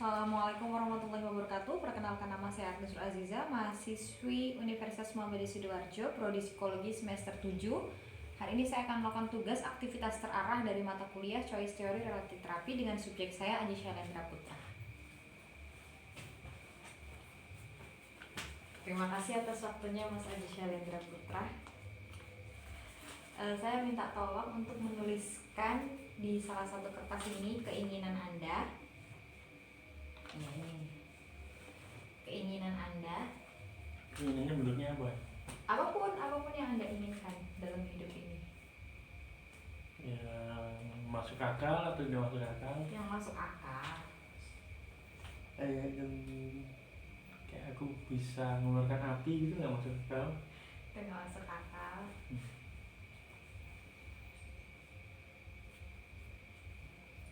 Assalamualaikum warahmatullahi wabarakatuh. Perkenalkan, nama saya Agnes Aziza, mahasiswi Universitas Muhammadiyah Sidoarjo, Prodi Psikologi semester 7. Hari ini saya akan melakukan tugas aktivitas terarah dari mata kuliah Choice Theory Relative Therapy dengan subjek saya Aji Syailendra Putra. Terima kasih atas waktunya Mas Aji Syailendra Putra. Saya minta tolong untuk menuliskan di salah satu kertas ini keinginan Anda. Ini keinginan Anda. Keinginannya bentuknya apa? Apapun yang Anda inginkan dalam hidup ini. Yang masuk akal atau tidak masuk akal? Yang masuk akal. Kayak aku bisa mengeluarkan api gitu, nggak masuk akal. Itu nggak masuk akal.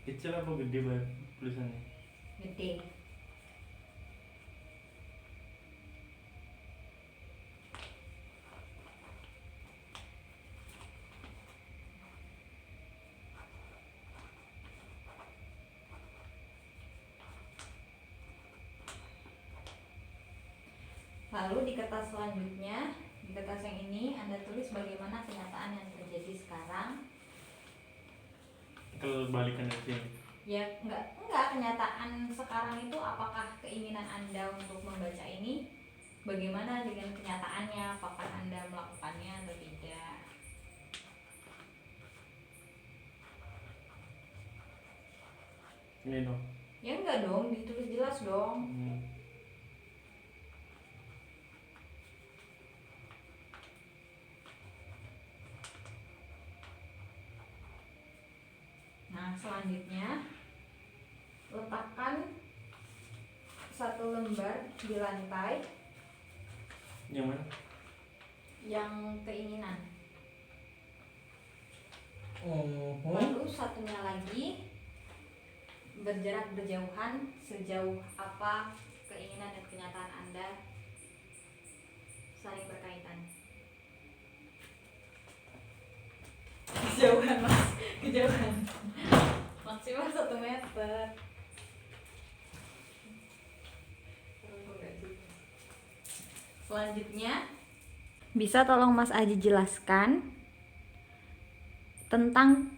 Kecil apa gede banget tulisannya? Gede. Lalu di kertas selanjutnya, di kertas yang ini Anda tulis bagaimana kenyataan yang terjadi sekarang. Kebalikan dari sini. Ya enggak kenyataan sekarang itu apakah keinginan Anda untuk membaca ini bagaimana dengan kenyataannya, apakah Anda melakukannya atau tidak. Ini dong. Ya enggak dong, ditulis jelas dong. Nah, selanjutnya letakkan satu lembar di lantai Yang mana? yang keinginan. Lalu satunya lagi berjarak berjauhan sejauh apa keinginan dan kenyataan Anda saling berkaitan. Kejauhan mas, kejauhan maksimal 1 meter. Selanjutnya, bisa tolong Mas Aji jelaskan tentang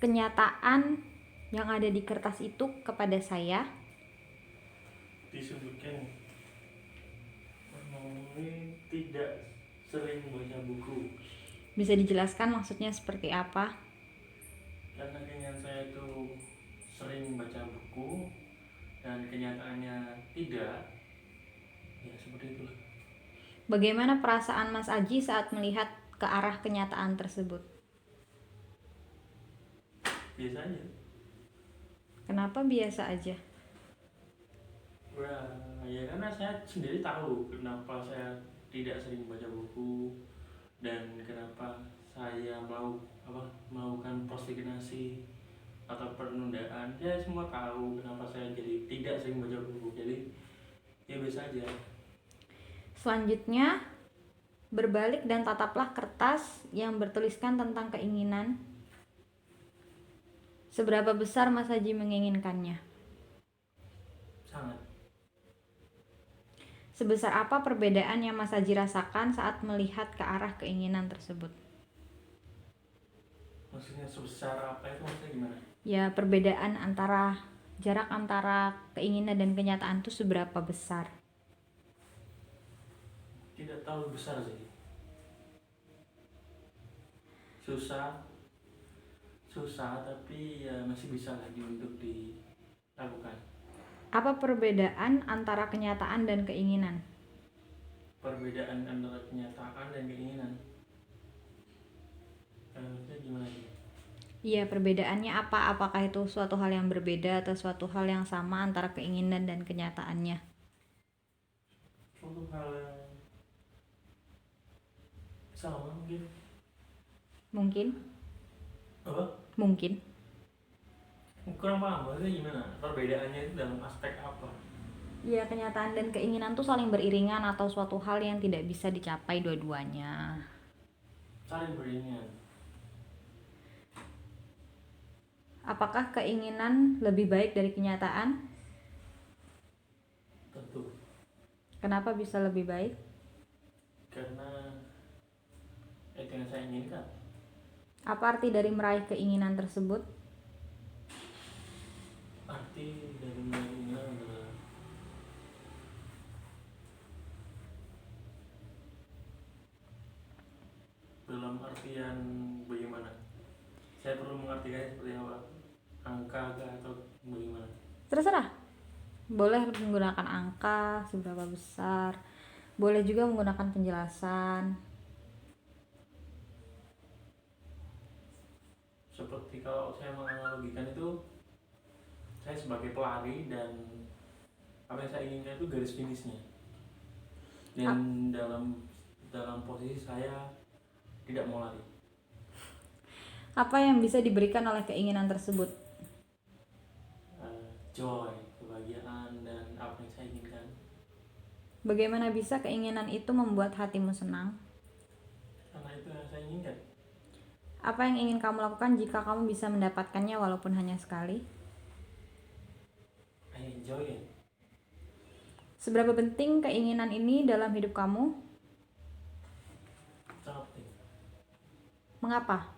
kenyataan yang ada di kertas itu kepada saya. Disebutkan tidak sering baca buku. Bisa dijelaskan maksudnya seperti apa? Karena keinginan saya itu sering baca buku dan kenyataannya tidak, ya seperti itulah. Bagaimana perasaan Mas Aji saat melihat ke arah kenyataan tersebut? Biasa aja. Kenapa biasa aja? Ya karena saya sendiri tahu kenapa saya tidak sering baca buku dan kenapa saya melakukan prokrastinasi atau penundaan. Ya semua tahu kenapa saya jadi tidak sering baca buku. Jadi ya biasa aja. Selanjutnya, berbalik dan tataplah kertas yang bertuliskan tentang keinginan. Seberapa besar Mas Haji menginginkannya? Sangat. Sebesar apa perbedaan yang Mas Haji rasakan saat melihat ke arah keinginan tersebut? Maksudnya sebesar apa itu, maksudnya gimana? Ya, perbedaan antara jarak antara keinginan dan kenyataan itu seberapa besar? Tidak terlalu besar sih. Susah tapi ya masih bisa lagi untuk dilakukan. Apa perbedaan antara kenyataan dan keinginan? Perbedaan antara kenyataan dan keinginan. Maksudnya gimana sih? Iya, perbedaannya apa? Apakah itu suatu hal yang berbeda atau suatu hal yang sama antara keinginan dan kenyataannya? Suatu hal yang sama mungkin. Mungkin? Apa? Mungkin. Kurang paham, maksudnya gimana? Perbedaannya itu dalam aspek apa? Iya, kenyataan dan keinginan tuh saling beriringan atau suatu hal yang tidak bisa dicapai dua-duanya. Saling beriringan. Apakah keinginan lebih baik dari kenyataan? Kenapa bisa lebih baik? karena itu yang saya inginkan. Apa arti dari meraih keinginan tersebut? Arti dari ini adalah dalam artian bagaimana? Saya perlu mengartikannya seperti apa? Angka kah atau bagaimana? Terserah. Boleh menggunakan angka, seberapa besar. Boleh juga menggunakan penjelasan. Seperti kalau saya menganalogikan itu, saya sebagai pelari dan apa yang saya inginkan itu garis finishnya. Dan dalam posisi saya tidak mau lari. Apa yang bisa diberikan oleh keinginan tersebut? Joy, kebahagiaan, dan apa yang saya inginkan. Bagaimana bisa keinginan itu membuat hatimu senang? Karena itu yang saya inginkan. Apa yang ingin kamu lakukan jika kamu bisa mendapatkannya walaupun hanya sekali? I enjoy it. Seberapa penting keinginan ini dalam hidup kamu? Sangat penting. Mengapa?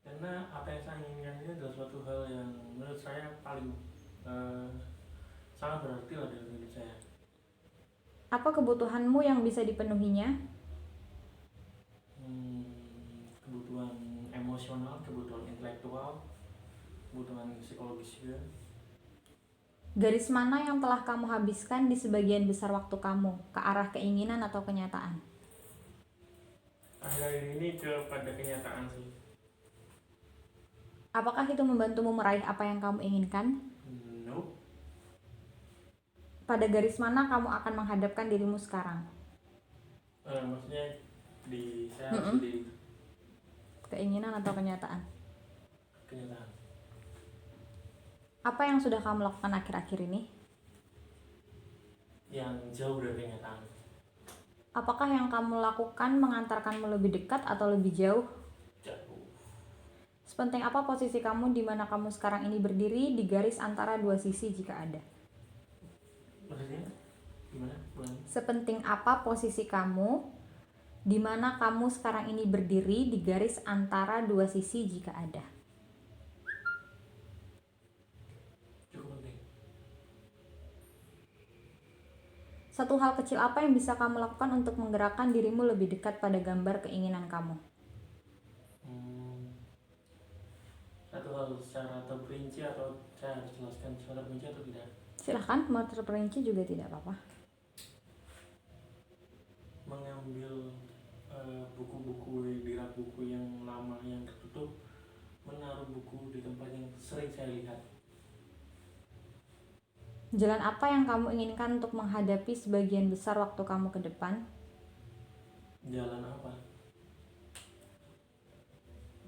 Karena apa yang saya inginkan ini adalah suatu hal yang menurut saya paling sangat berarti lah dalam hidup saya. Apa kebutuhanmu yang bisa dipenuhinya? Kebutuhan emosional, kebutuhan intelektual, kebutuhan psikologis juga. Garis mana yang telah kamu habiskan di sebagian besar waktu kamu ke arah keinginan atau kenyataan? Akhir-akhir ini kepada kenyataan sih. Apakah itu membantumu meraih apa yang kamu inginkan? No. Pada garis mana kamu akan menghadapkan dirimu sekarang? Maksudnya saya harus di Keinginan atau kenyataan? kenyataan. Apa yang sudah kamu lakukan akhir-akhir ini? Yang jauh dari kenyataan. Apakah yang kamu lakukan mengantarkanmu lebih dekat atau lebih jauh? Jauh. Sepenting apa posisi kamu di mana kamu sekarang ini berdiri di garis antara dua sisi jika ada? Maksudnya gimana? Sepenting apa posisi kamu di mana kamu sekarang ini berdiri di garis antara dua sisi jika ada? Cukup penting. Satu hal kecil apa yang bisa kamu lakukan untuk menggerakkan dirimu lebih dekat pada gambar keinginan kamu? Satu hal secara terperinci atau saya harus jelaskan secara terperinci atau tidak? Silahkan, mau terperinci juga tidak apa-apa. Mengambil buku-buku di rak buku yang lama yang tertutup, menaruh buku di tempat yang sering saya lihat. Jalan apa yang kamu inginkan untuk menghadapi sebagian besar waktu kamu ke depan? Jalan apa?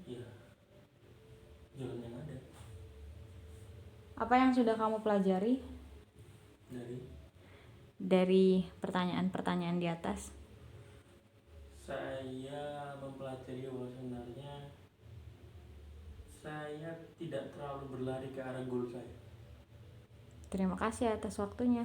Ya, jalan yang ada. Apa yang sudah kamu pelajari dari pertanyaan-pertanyaan di atas? Saya mempelajari bahwa sebenarnya saya tidak terlalu berlari ke arah goal saya. Terima kasih atas waktunya.